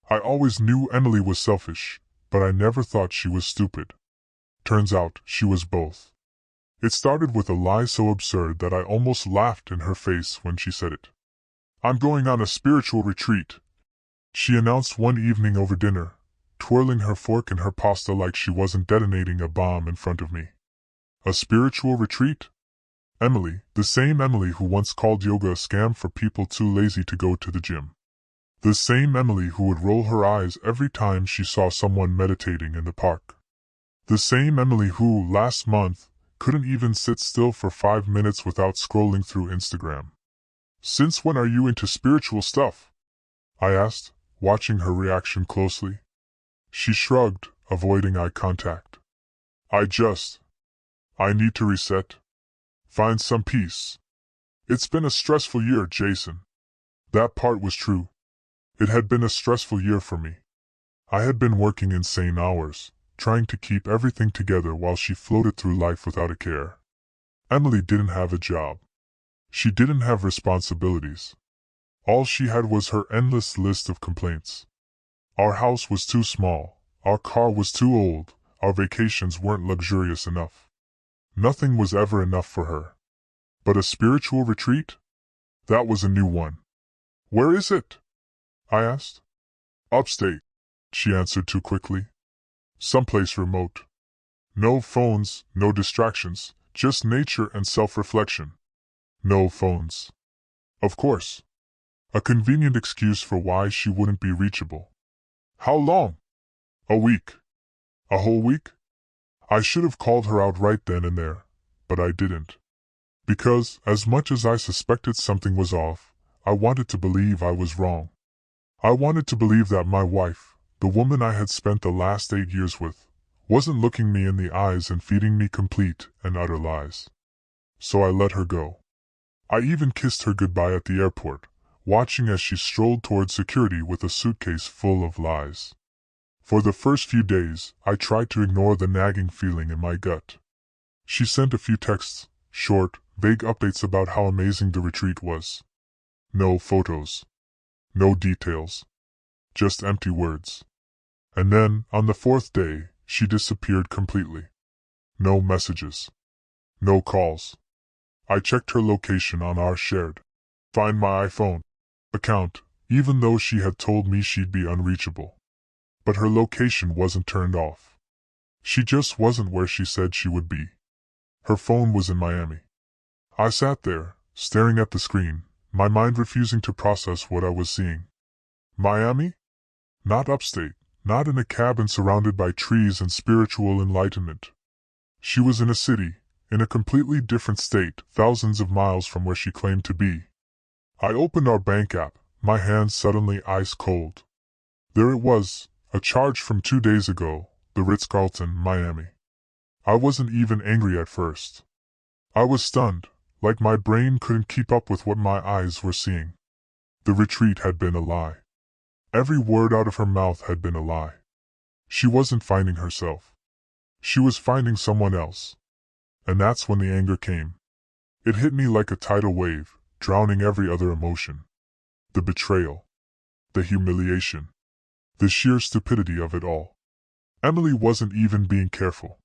I always knew Emily was selfish, but I never thought she was stupid. Turns out, she was both. It started with a lie so absurd that I almost laughed in her face when she said it. "I'm going on a spiritual retreat," she announced one evening over dinner, twirling her fork in her pasta like she wasn't detonating a bomb in front of me. A spiritual retreat? Emily, the same Emily who once called yoga a scam for people too lazy to go to the gym. The same Emily who would roll her eyes every time she saw someone meditating in the park. The same Emily who, last month, couldn't even sit still for 5 minutes without scrolling through Instagram. "Since when are you into spiritual stuff?" I asked, watching her reaction closely. She shrugged, avoiding eye contact. I need to reset. Find some peace. It's been a stressful year, Jason." That part was true. It had been a stressful year for me. I had been working insane hours, trying to keep everything together while she floated through life without a care. Emily didn't have a job. She didn't have responsibilities. All she had was her endless list of complaints. Our house was too small, our car was too old, our vacations weren't luxurious enough. Nothing was ever enough for her. But a spiritual retreat? That was a new one. "Where is it?" I asked. "Upstate," she answered too quickly. "Someplace remote. No phones, no distractions, just nature and self-reflection." No phones. Of course. A convenient excuse for why she wouldn't be reachable. "How long?" "A week." "A whole week?" I should have called her out right then and there, but I didn't. Because, as much as I suspected something was off, I wanted to believe I was wrong. I wanted to believe that my wife, the woman I had spent the last 8 years with, wasn't looking me in the eyes and feeding me complete and utter lies. So I let her go. I even kissed her goodbye at the airport, watching as she strolled towards security with a suitcase full of lies. For the first few days, I tried to ignore the nagging feeling in my gut. She sent a few texts, short, vague updates about how amazing the retreat was. No photos. No details. Just empty words. And then, on the 4th day, she disappeared completely. No messages. No calls. I checked her location on our shared Find My iPhone account, even though she had told me she'd be unreachable. But her location wasn't turned off. She just wasn't where she said she would be. Her phone was in Miami. I sat there, staring at the screen, my mind refusing to process what I was seeing. Miami? Not upstate, not in a cabin surrounded by trees and spiritual enlightenment. She was in a city, in a completely different state, thousands of miles from where she claimed to be. I opened our bank app, my hands suddenly ice cold. There it was, a charge from 2 days ago, the Ritz-Carlton, Miami. I wasn't even angry at first. I was stunned, like my brain couldn't keep up with what my eyes were seeing. The retreat had been a lie. Every word out of her mouth had been a lie. She wasn't finding herself. She was finding someone else. And that's when the anger came. It hit me like a tidal wave, drowning every other emotion. The betrayal. The humiliation. The sheer stupidity of it all. Emily wasn't even being careful.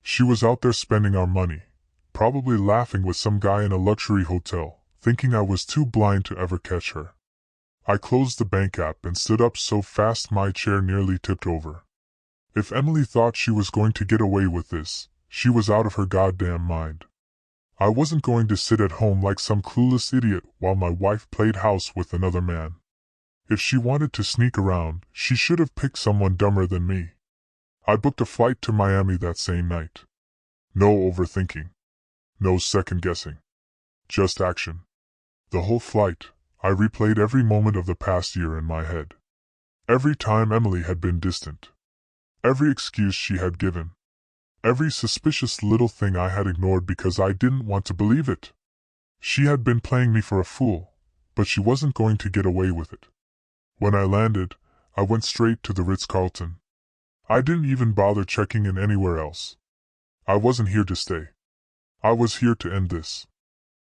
She was out there spending our money, probably laughing with some guy in a luxury hotel, thinking I was too blind to ever catch her. I closed the bank app and stood up so fast my chair nearly tipped over. If Emily thought she was going to get away with this, she was out of her goddamn mind. I wasn't going to sit at home like some clueless idiot while my wife played house with another man. If she wanted to sneak around, she should have picked someone dumber than me. I booked a flight to Miami that same night. No overthinking. No second guessing. Just action. The whole flight, I replayed every moment of the past year in my head. Every time Emily had been distant. Every excuse she had given. Every suspicious little thing I had ignored because I didn't want to believe it. She had been playing me for a fool, but she wasn't going to get away with it. When I landed, I went straight to the Ritz-Carlton. I didn't even bother checking in anywhere else. I wasn't here to stay. I was here to end this.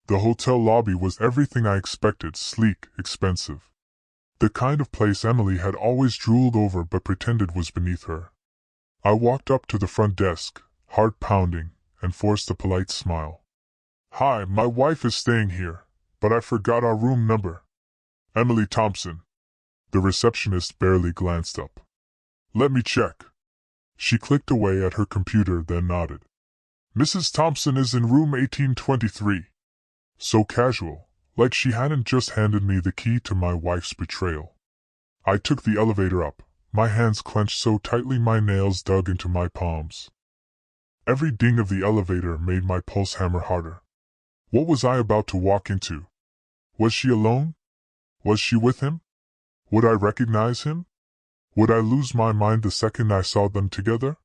The hotel lobby was everything I expected, sleek, expensive. The kind of place Emily had always drooled over but pretended was beneath her. I walked up to the front desk, heart pounding, and forced a polite smile. "Hi, my wife is staying here, but I forgot our room number." "Emily Thompson." The receptionist barely glanced up. "Let me check." She clicked away at her computer, then nodded. "Mrs. Thompson is in room 1823. So casual, like she hadn't just handed me the key to my wife's betrayal. I took the elevator up, my hands clenched so tightly my nails dug into my palms. Every ding of the elevator made my pulse hammer harder. What was I about to walk into? Was she alone? Was she with him? Would I recognize him? Would I lose my mind the second I saw them together?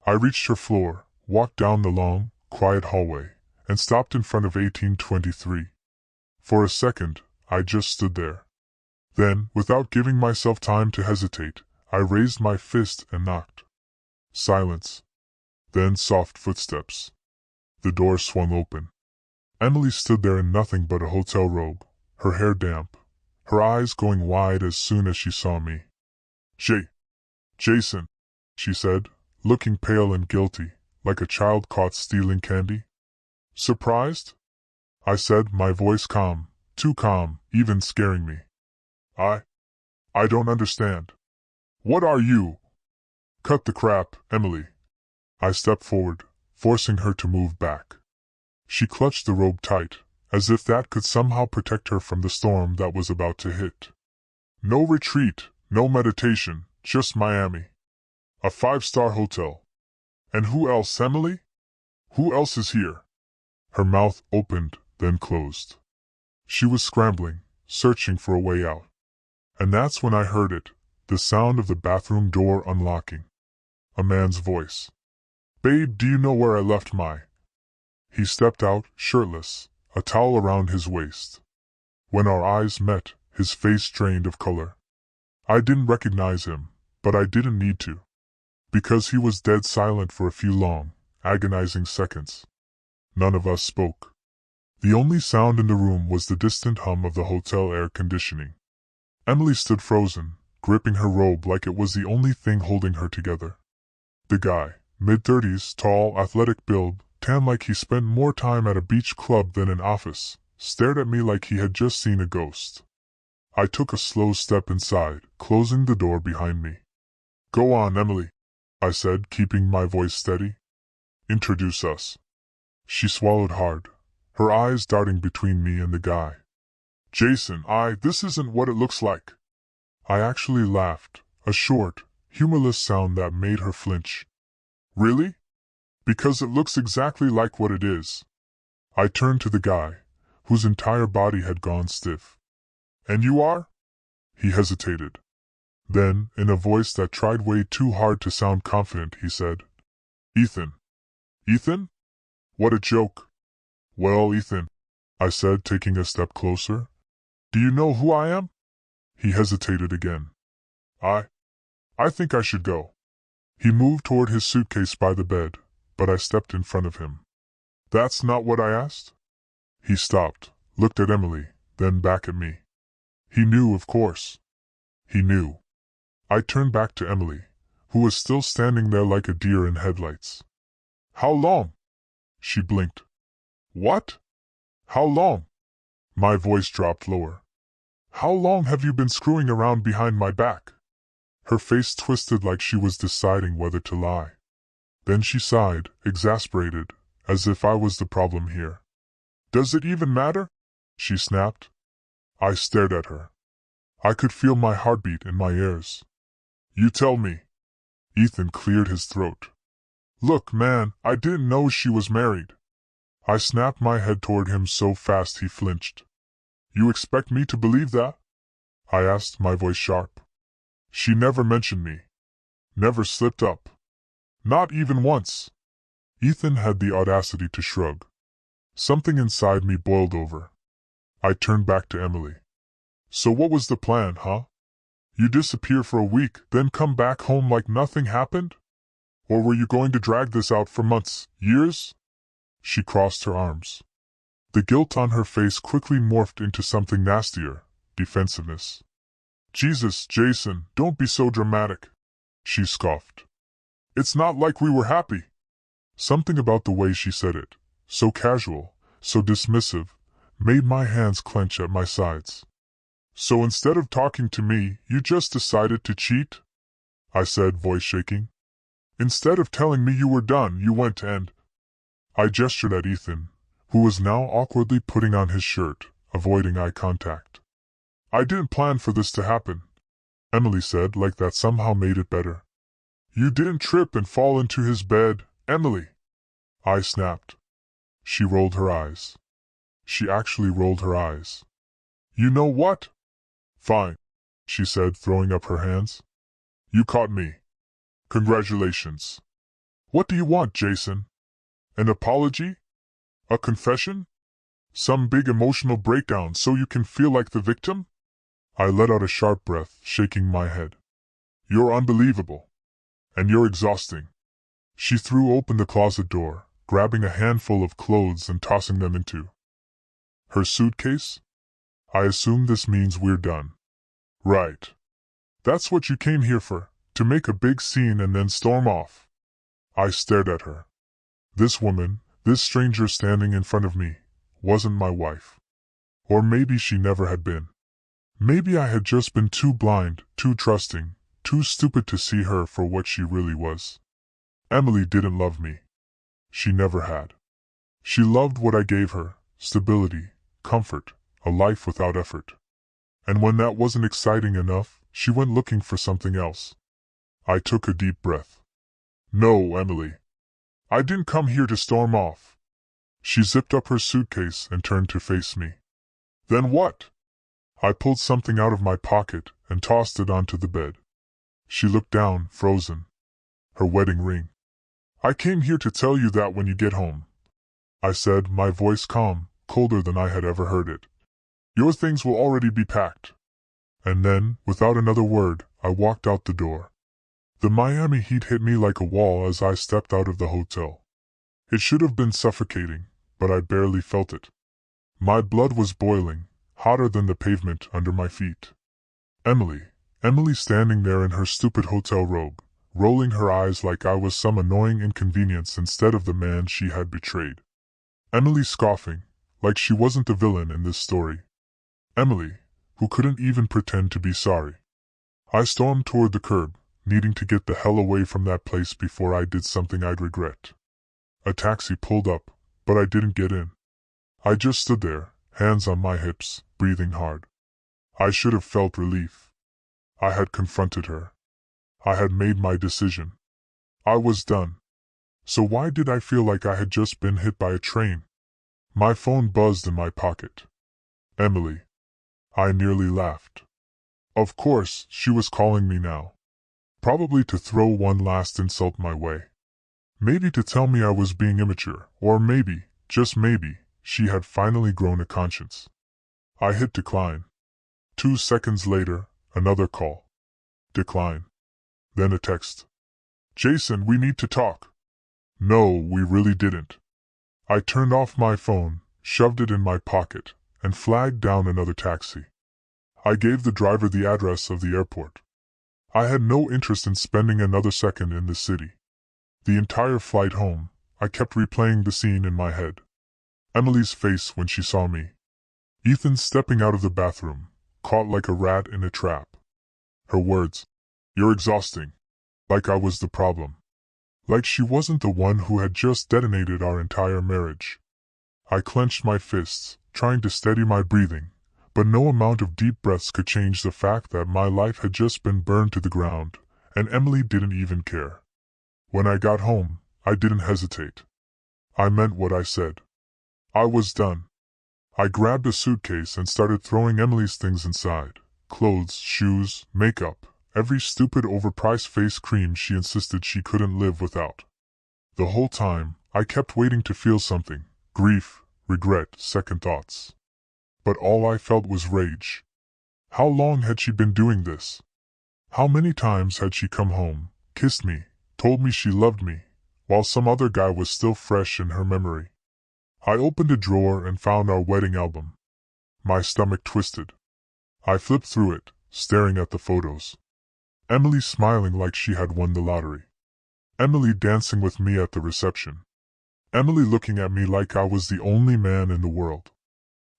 I reached her floor, walked down the long, quiet hallway, and stopped in front of 1823. For a second, I just stood there. Then, without giving myself time to hesitate, I raised my fist and knocked. Silence. Then soft footsteps. The door swung open. Emily stood there in nothing but a hotel robe, her hair damp, her eyes going wide as soon as she saw me. Jason, she said, looking pale and guilty, like a child caught stealing candy. Surprised? I said, my voice calm, too calm, even scaring me. I don't understand. What are you? Cut the crap, Emily. I stepped forward, forcing her to move back. She clutched the robe tight, as if that could somehow protect her from the storm that was about to hit. No retreat, no meditation, just Miami. A 5-star hotel. And who else, Emily? Who else is here? Her mouth opened, then closed. She was scrambling, searching for a way out. And that's when I heard it, the sound of the bathroom door unlocking. A man's voice. Babe, do you know where I left my... He stepped out, shirtless, a towel around his waist. When our eyes met, his face drained of color. I didn't recognize him, but I didn't need to. Because he was dead silent for a few long, agonizing seconds. None of us spoke. The only sound in the room was the distant hum of the hotel air conditioning. Emily stood frozen, gripping her robe like it was the only thing holding her together. The guy, mid-30s, tall, athletic build, tan like he spent more time at a beach club than in office, stared at me like he had just seen a ghost. I took a slow step inside, closing the door behind me. Go on, Emily, I said, keeping my voice steady. Introduce us. She swallowed hard, her eyes darting between me and the guy. Jason, this isn't what it looks like. I actually laughed, a short, humorless sound that made her flinch. Really? Because it looks exactly like what it is. I turned to the guy, whose entire body had gone stiff. And you are? He hesitated. Then, in a voice that tried way too hard to sound confident, he said, Ethan. Ethan? What a joke. Well, Ethan, I said, taking a step closer. Do you know who I am? He hesitated again. I think I should go. He moved toward his suitcase by the bed, but I stepped in front of him. That's not what I asked? He stopped, looked at Emily, then back at me. He knew, of course. He knew. I turned back to Emily, who was still standing there like a deer in headlights. How long? She blinked. What? How long? My voice dropped lower. How long have you been screwing around behind my back? Her face twisted like she was deciding whether to lie. Then she sighed, exasperated, as if I was the problem here. Does it even matter? She snapped. I stared at her. I could feel my heartbeat in my ears. You tell me. Ethan cleared his throat. Look, man, I didn't know she was married. I snapped my head toward him so fast he flinched. You expect me to believe that? I asked, my voice sharp. She never mentioned me. Never slipped up. Not even once. Ethan had the audacity to shrug. Something inside me boiled over. I turned back to Emily. So what was the plan, huh? You disappear for a week, then come back home like nothing happened? Or were you going to drag this out for months, years? She crossed her arms. The guilt on her face quickly morphed into something nastier, defensiveness. Jesus, Jason, don't be so dramatic, she scoffed. It's not like we were happy. Something about the way she said it, so casual, so dismissive, made my hands clench at my sides. So instead of talking to me, you just decided to cheat? I said, voice shaking. Instead of telling me you were done, you went and... I gestured at Ethan, who was now awkwardly putting on his shirt, avoiding eye contact. I didn't plan for this to happen, Emily said, like that somehow made it better. You didn't trip and fall into his bed, Emily. I snapped. She rolled her eyes. She actually rolled her eyes. You know what? Fine, she said, throwing up her hands. You caught me. Congratulations. What do you want, Jason? An apology? A confession? Some big emotional breakdown so you can feel like the victim? I let out a sharp breath, shaking my head. You're unbelievable. And you're exhausting. She threw open the closet door, grabbing a handful of clothes and tossing them into her suitcase? I assume this means we're done. Right. That's what you came here for, to make a big scene and then storm off. I stared at her. This woman, this stranger standing in front of me, wasn't my wife. Or maybe she never had been. Maybe I had just been too blind, too trusting, too stupid to see her for what she really was. Emily didn't love me. She never had. She loved what I gave her, stability, comfort, a life without effort. And when that wasn't exciting enough, she went looking for something else. I took a deep breath. No, Emily. I didn't come here to storm off. She zipped up her suitcase and turned to face me. Then what? I pulled something out of my pocket and tossed it onto the bed. She looked down, frozen. Her wedding ring. I came here to tell you that when you get home, I said, my voice calm, colder than I had ever heard it. Your things will already be packed. And then, without another word, I walked out the door. The Miami heat hit me like a wall as I stepped out of the hotel. It should have been suffocating, but I barely felt it. My blood was boiling, hotter than the pavement under my feet. Emily standing there in her stupid hotel robe, rolling her eyes like I was some annoying inconvenience instead of the man she had betrayed. Emily scoffing, like she wasn't the villain in this story. Emily, who couldn't even pretend to be sorry. I stormed toward the curb, needing to get the hell away from that place before I did something I'd regret. A taxi pulled up, but I didn't get in. I just stood there, hands on my hips, breathing hard. I should have felt relief. I had confronted her. I had made my decision. I was done. So why did I feel like I had just been hit by a train? My phone buzzed in my pocket. Emily. I nearly laughed. Of course, she was calling me now. Probably to throw one last insult my way. Maybe to tell me I was being immature, or maybe, just maybe, she had finally grown a conscience. I hit decline. 2 seconds later, another call. Decline. Then a text. Jason, we need to talk. No, we really didn't. I turned off my phone, shoved it in my pocket, and flagged down another taxi. I gave the driver the address of the airport. I had no interest in spending another second in the city. The entire flight home, I kept replaying the scene in my head. Emily's face when she saw me. Ethan stepping out of the bathroom, caught like a rat in a trap. Her words, "You're exhausting." Like I was the problem. Like she wasn't the one who had just detonated our entire marriage. I clenched my fists, trying to steady my breathing, but no amount of deep breaths could change the fact that my life had just been burned to the ground, and Emily didn't even care. When I got home, I didn't hesitate. I meant what I said. I was done. I grabbed a suitcase and started throwing Emily's things inside. Clothes, shoes, makeup, every stupid overpriced face cream she insisted she couldn't live without. The whole time, I kept waiting to feel something. Grief, regret, second thoughts. But all I felt was rage. How long had she been doing this? How many times had she come home, kissed me, told me she loved me, while some other guy was still fresh in her memory? I opened a drawer and found our wedding album. My stomach twisted. I flipped through it, staring at the photos. Emily smiling like she had won the lottery. Emily dancing with me at the reception. Emily looking at me like I was the only man in the world.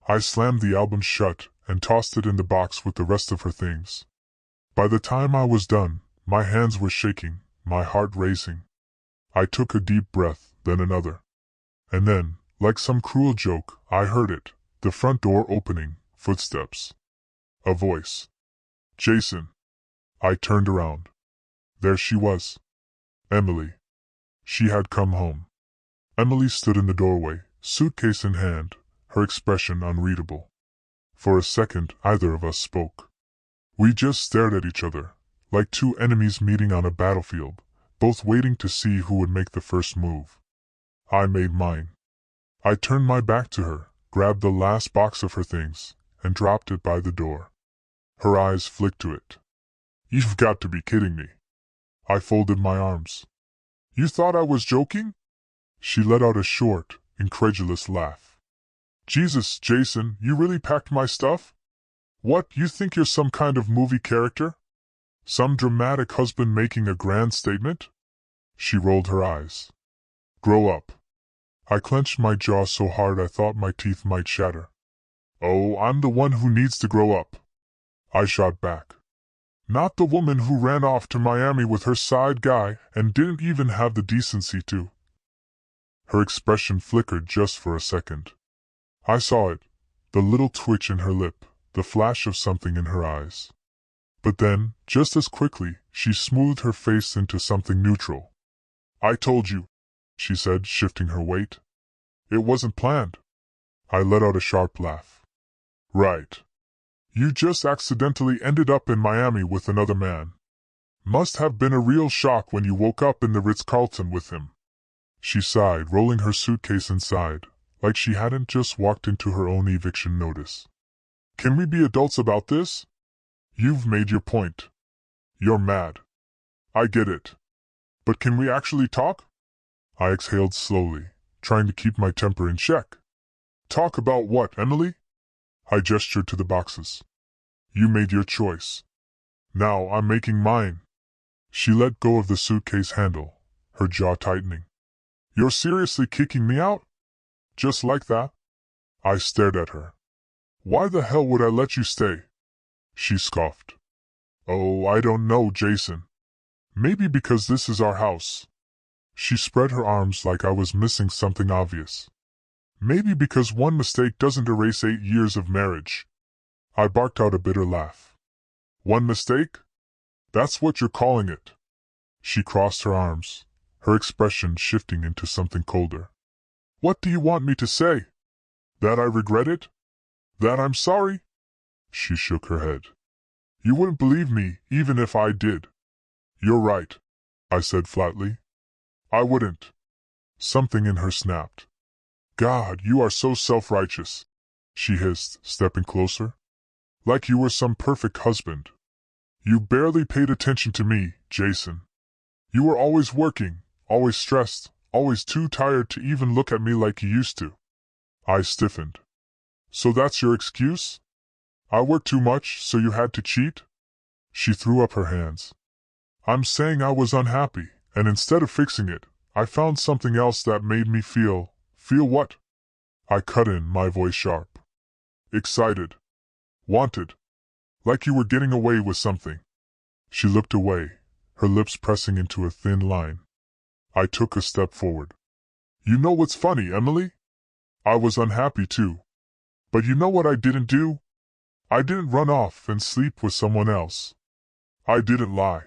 I slammed the album shut and tossed it in the box with the rest of her things. By the time I was done, my hands were shaking, my heart racing. I took a deep breath, then another. And then, like some cruel joke, I heard it, the front door opening, footsteps. A voice. Jason. I turned around. There she was. Emily. She had come home. Emily stood in the doorway, suitcase in hand, her expression unreadable. For a second, either of us spoke. We just stared at each other, like two enemies meeting on a battlefield, both waiting to see who would make the first move. I made mine. I turned my back to her, grabbed the last box of her things, and dropped it by the door. Her eyes flicked to it. You've got to be kidding me. I folded my arms. You thought I was joking? She let out a short, incredulous laugh. Jesus, Jason, you really packed my stuff? What, you think you're some kind of movie character? Some dramatic husband making a grand statement? She rolled her eyes. Grow up. I clenched my jaw so hard I thought my teeth might shatter. Oh, I'm the one who needs to grow up. I shot back. Not the woman who ran off to Miami with her side guy and didn't even have the decency to. Her expression flickered just for a second. I saw it, the little twitch in her lip, the flash of something in her eyes. But then, just as quickly, she smoothed her face into something neutral. I told you, she said, shifting her weight. It wasn't planned. I let out a sharp laugh. Right. You just accidentally ended up in Miami with another man. Must have been a real shock when you woke up in the Ritz-Carlton with him. She sighed, rolling her suitcase inside, like she hadn't just walked into her own eviction notice. Can we be adults about this? You've made your point. You're mad. I get it. But can we actually talk? I exhaled slowly, trying to keep my temper in check. Talk about what, Emily? I gestured to the boxes. You made your choice. Now I'm making mine. She let go of the suitcase handle, her jaw tightening. You're seriously kicking me out? Just like that? I stared at her. Why the hell would I let you stay? She scoffed. Oh, I don't know, Jason. Maybe because this is our house. She spread her arms like I was missing something obvious. Maybe because one mistake doesn't erase 8 years of marriage. I barked out a bitter laugh. One mistake? That's what you're calling it. She crossed her arms, her expression shifting into something colder. What do you want me to say? That I regret it? That I'm sorry? She shook her head. You wouldn't believe me, even if I did. You're right, I said flatly. I wouldn't. Something in her snapped. God, you are so self-righteous, she hissed, stepping closer. Like you were some perfect husband. You barely paid attention to me, Jason. You were always working, always stressed, always too tired to even look at me like you used to. I stiffened. So that's your excuse? I worked too much, so you had to cheat? She threw up her hands. I'm saying I was unhappy, and instead of fixing it, I found something else that made me feel what? I cut in, my voice sharp. Excited. Wanted. Like you were getting away with something. She looked away, her lips pressing into a thin line. I took a step forward. You know what's funny, Emily? I was unhappy too. But you know what I didn't do? I didn't run off and sleep with someone else. I didn't lie.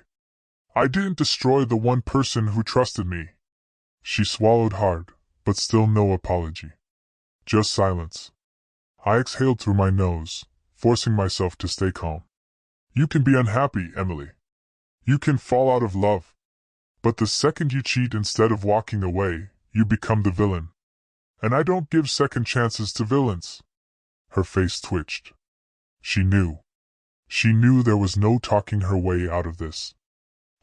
I didn't destroy the one person who trusted me. She swallowed hard, but still no apology. Just silence. I exhaled through my nose, forcing myself to stay calm. You can be unhappy, Emily. You can fall out of love. But the second you cheat instead of walking away, you become the villain. And I don't give second chances to villains. Her face twitched. She knew. She knew there was no talking her way out of this.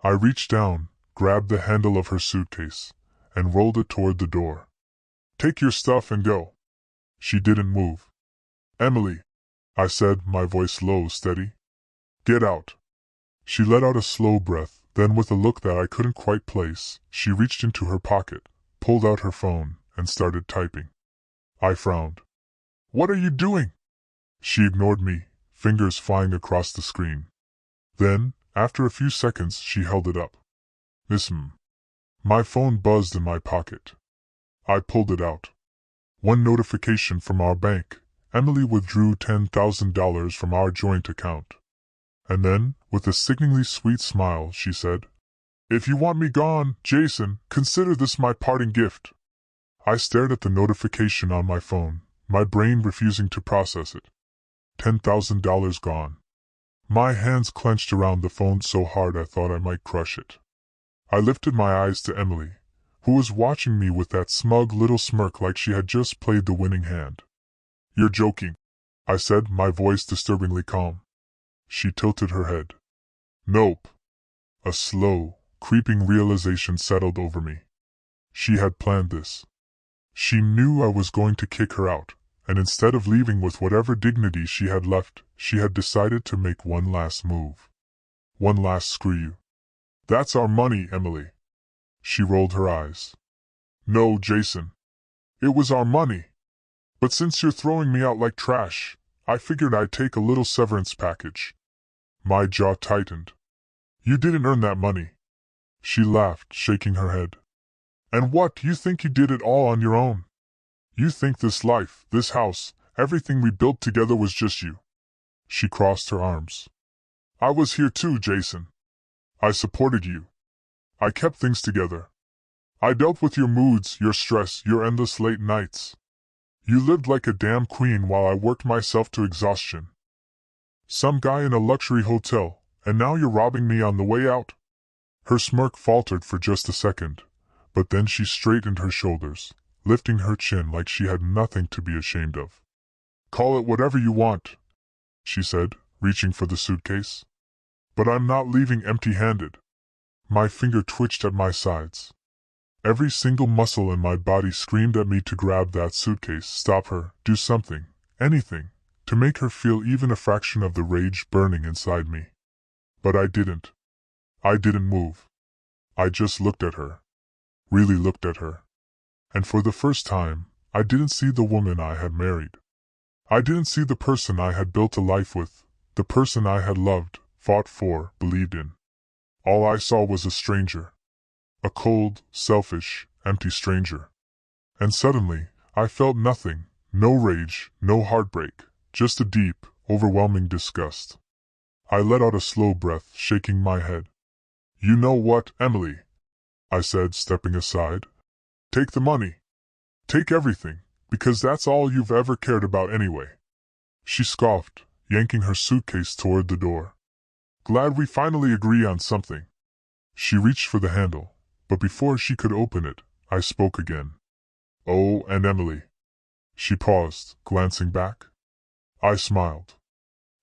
I reached down, grabbed the handle of her suitcase, and rolled it toward the door. Take your stuff and go. She didn't move. Emily, I said, my voice low, steady. Get out. She let out a slow breath, then with a look that I couldn't quite place, she reached into her pocket, pulled out her phone, and started typing. I frowned. What are you doing? She ignored me, fingers flying across the screen. Then, after a few seconds, she held it up. Miss M. My phone buzzed in my pocket. I pulled it out. One notification from our bank. Emily withdrew $10,000 from our joint account. And then, with a sickeningly sweet smile, she said, If you want me gone, Jason, consider this my parting gift. I stared at the notification on my phone, my brain refusing to process it. $10,000 gone. My hands clenched around the phone so hard I thought I might crush it. I lifted my eyes to Emily, who was watching me with that smug little smirk like she had just played the winning hand. You're joking, I said, my voice disturbingly calm. She tilted her head. Nope. A slow, creeping realization settled over me. She had planned this. She knew I was going to kick her out, and instead of leaving with whatever dignity she had left, she had decided to make one last move. One last screw you. That's our money, Emily. She rolled her eyes. No, Jason. It was our money. But since you're throwing me out like trash, I figured I'd take a little severance package. My jaw tightened. You didn't earn that money. She laughed, shaking her head. And what, you think you did it all on your own? You think this life, this house, everything we built together was just you? She crossed her arms. I was here too, Jason. I supported you. I kept things together. I dealt with your moods, your stress, your endless late nights. You lived like a damn queen while I worked myself to exhaustion. Some guy in a luxury hotel, and now you're robbing me on the way out? Her smirk faltered for just a second, but then she straightened her shoulders, lifting her chin like she had nothing to be ashamed of. Call it whatever you want, she said, reaching for the suitcase. But I'm not leaving empty-handed. My finger twitched at my sides. Every single muscle in my body screamed at me to grab that suitcase, stop her, do something, anything, to make her feel even a fraction of the rage burning inside me. But I didn't. I didn't move. I just looked at her. Really looked at her. And for the first time, I didn't see the woman I had married. I didn't see the person I had built a life with, the person I had loved, fought for, believed in. All I saw was a stranger. A cold, selfish, empty stranger. And suddenly, I felt nothing, no rage, no heartbreak, just a deep, overwhelming disgust. I let out a slow breath, shaking my head. You know what, Emily? I said, stepping aside. Take the money. Take everything, because that's all you've ever cared about anyway. She scoffed, yanking her suitcase toward the door. Glad we finally agree on something. She reached for the handle, but before she could open it, I spoke again. Oh, and Emily. She paused, glancing back. I smiled.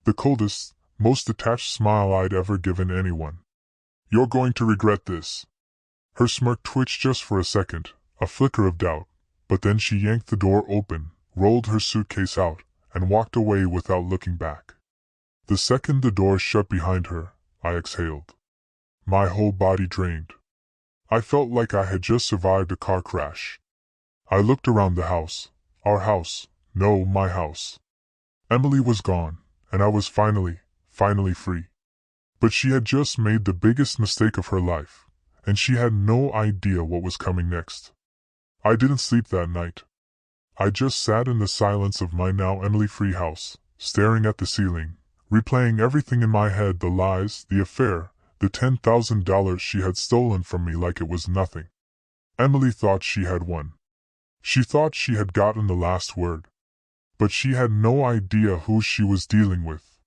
The coldest, most detached smile I'd ever given anyone. You're going to regret this. Her smirk twitched just for a second, a flicker of doubt, but then she yanked the door open, rolled her suitcase out, and walked away without looking back. The second the door shut behind her, I exhaled. My whole body drained. I felt like I had just survived a car crash. I looked around the house. Our house. No, my house. Emily was gone, and I was finally free. But she had just made the biggest mistake of her life, and she had no idea what was coming next. I didn't sleep that night. I just sat in the silence of my now Emily-free house, staring at the ceiling, replaying everything in my head, the lies, the affair, the $10,000 she had stolen from me like it was nothing. Emily thought she had won. She thought she had gotten the last word. But she had no idea who she was dealing with.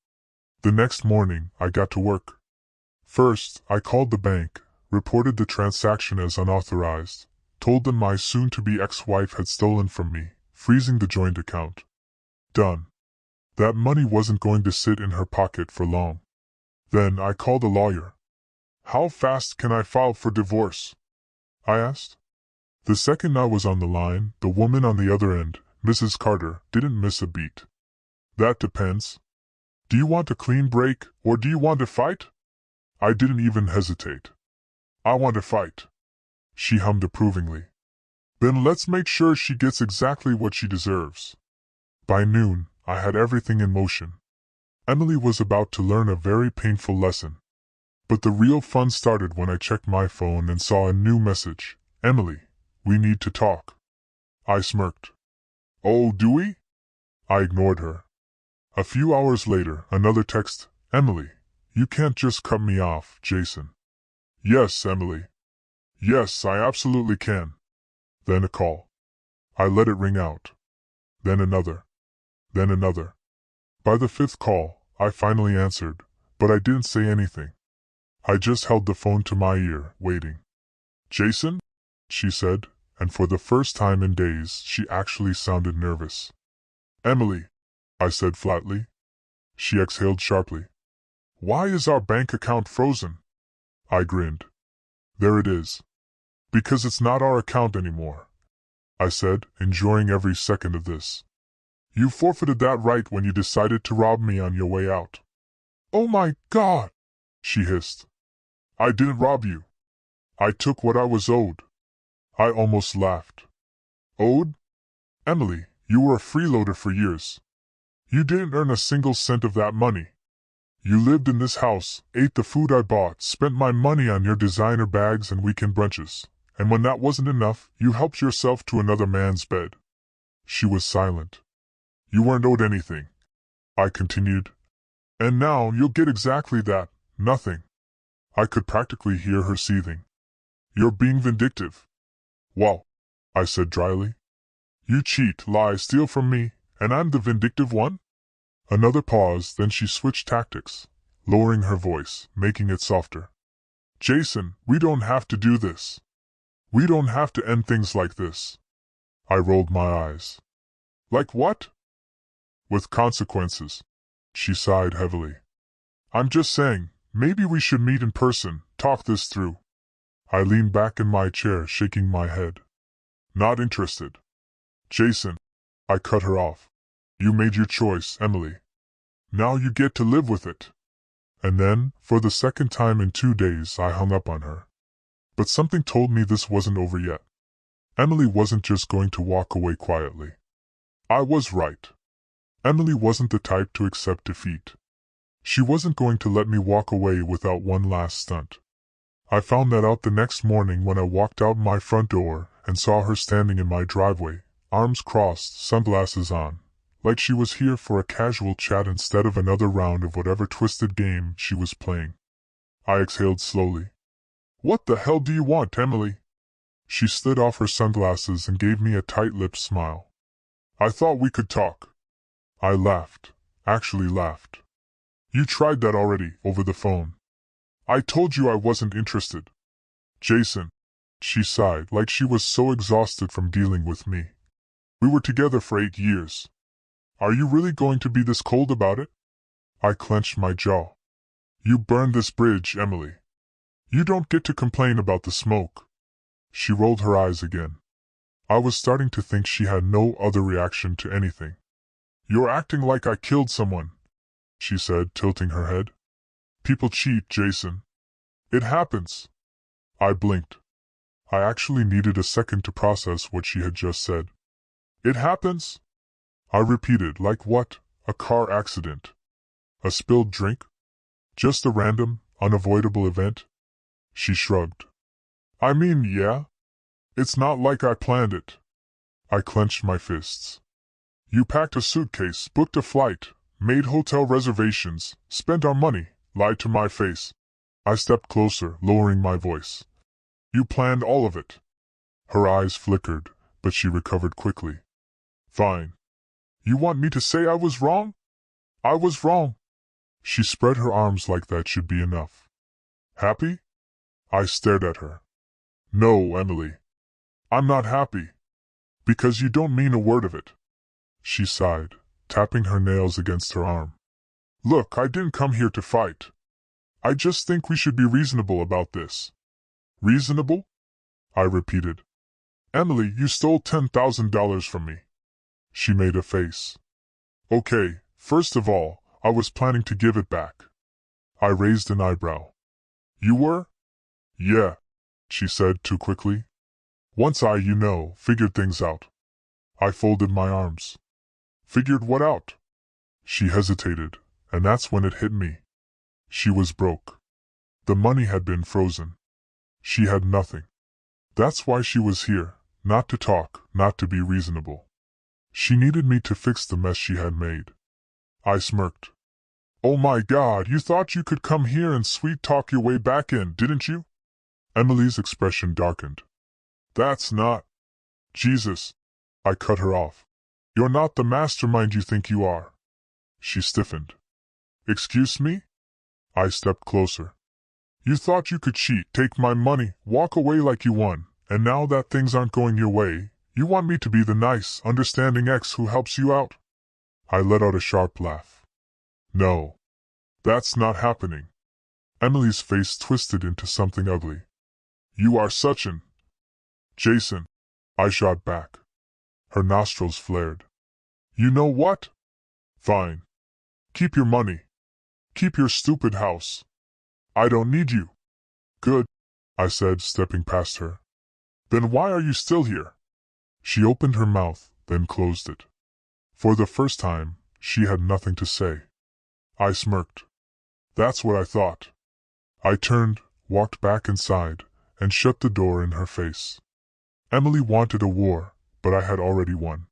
The next morning, I got to work. First, I called the bank, reported the transaction as unauthorized, told them my soon-to-be ex-wife had stolen from me, freezing the joint account. Done. That money wasn't going to sit in her pocket for long. Then I called a lawyer. How fast can I file for divorce? I asked. The second I was on the line, the woman on the other end, Mrs. Carter, didn't miss a beat. That depends. Do you want a clean break, or do you want to fight? I didn't even hesitate. I want to fight. She hummed approvingly. Then let's make sure she gets exactly what she deserves. By noon, I had everything in motion. Emily was about to learn a very painful lesson. But the real fun started when I checked my phone and saw a new message. Emily, we need to talk. I smirked. Oh, do we? I ignored her. A few hours later, another text. Emily, you can't just cut me off, Jason. Yes, Emily. Yes, I absolutely can. Then a call. I let it ring out. Then another. Then another. By the fifth call, I finally answered, but I didn't say anything. I just held the phone to my ear, waiting. Jason? She said, and for the first time in days, she actually sounded nervous. Emily, I said flatly. She exhaled sharply. Why is our bank account frozen? I grinned. There it is. Because it's not our account anymore, I said, enjoying every second of this. You forfeited that right when you decided to rob me on your way out. Oh my God, she hissed. I didn't rob you. I took what I was owed. I almost laughed. Owed? Emily, you were a freeloader for years. You didn't earn a single cent of that money. You lived in this house, ate the food I bought, spent my money on your designer bags and weekend brunches, and when that wasn't enough, you helped yourself to another man's bed. She was silent. You weren't owed anything, I continued. And now you'll get exactly that, nothing. I could practically hear her seething. You're being vindictive. Well, I said dryly. You cheat, lie, steal from me, and I'm the vindictive one? Another pause, then she switched tactics, lowering her voice, making it softer. Jason, we don't have to do this. We don't have to end things like this. I rolled my eyes. Like what? With consequences. She sighed heavily. I'm just saying, maybe we should meet in person, talk this through. I leaned back in my chair, shaking my head. Not interested. Jason, I cut her off. You made your choice, Emily. Now you get to live with it. And then, for the second time in 2 days, I hung up on her. But something told me this wasn't over yet. Emily wasn't just going to walk away quietly. I was right. Emily wasn't the type to accept defeat. She wasn't going to let me walk away without one last stunt. I found that out the next morning when I walked out my front door and saw her standing in my driveway, arms crossed, sunglasses on, like she was here for a casual chat instead of another round of whatever twisted game she was playing. I exhaled slowly. What the hell do you want, Emily? She slid off her sunglasses and gave me a tight-lipped smile. I thought we could talk. I laughed, actually laughed. You tried that already, over the phone. I told you I wasn't interested. Jason, she sighed like she was so exhausted from dealing with me. We were together for 8 years. Are you really going to be this cold about it? I clenched my jaw. You burned this bridge, Emily. You don't get to complain about the smoke. She rolled her eyes again. I was starting to think she had no other reaction to anything. You're acting like I killed someone, she said, tilting her head. People cheat, Jason. It happens. I blinked. I actually needed a second to process what she had just said. It happens? I repeated, like what? A car accident? A spilled drink? Just a random, unavoidable event? She shrugged. I mean, yeah. It's not like I planned it. I clenched my fists. You packed a suitcase, booked a flight, made hotel reservations, spent our money, lied to my face. I stepped closer, lowering my voice. You planned all of it. Her eyes flickered, but she recovered quickly. Fine. You want me to say I was wrong? I was wrong. She spread her arms like that should be enough. Happy? I stared at her. No, Emily. I'm not happy. Because you don't mean a word of it. She sighed, tapping her nails against her arm. Look, I didn't come here to fight. I just think we should be reasonable about this. Reasonable? I repeated. Emily, you stole $10,000 from me. She made a face. Okay, first of all, I was planning to give it back. I raised an eyebrow. You were? Yeah, she said too quickly. Once I, figured things out. I folded my arms. Figured what out? She hesitated, and that's when it hit me. She was broke. The money had been frozen. She had nothing. That's why she was here, not to talk, not to be reasonable. She needed me to fix the mess she had made. I smirked. Oh my God, you thought you could come here and sweet-talk your way back in, didn't you? Emily's expression darkened. That's not... Jesus. I cut her off. You're not the mastermind you think you are. She stiffened. Excuse me? I stepped closer. You thought you could cheat, take my money, walk away like you won, and now that things aren't going your way, you want me to be the nice, understanding ex who helps you out? I let out a sharp laugh. No. That's not happening. Emily's face twisted into something ugly. You are such an... Jason. I shot back. Her nostrils flared. You know what? Fine. Keep your money. Keep your stupid house. I don't need you. Good, I said, stepping past her. Then why are you still here? She opened her mouth, then closed it. For the first time, she had nothing to say. I smirked. That's what I thought. I turned, walked back inside, and shut the door in her face. Emily wanted a war, but I had already won.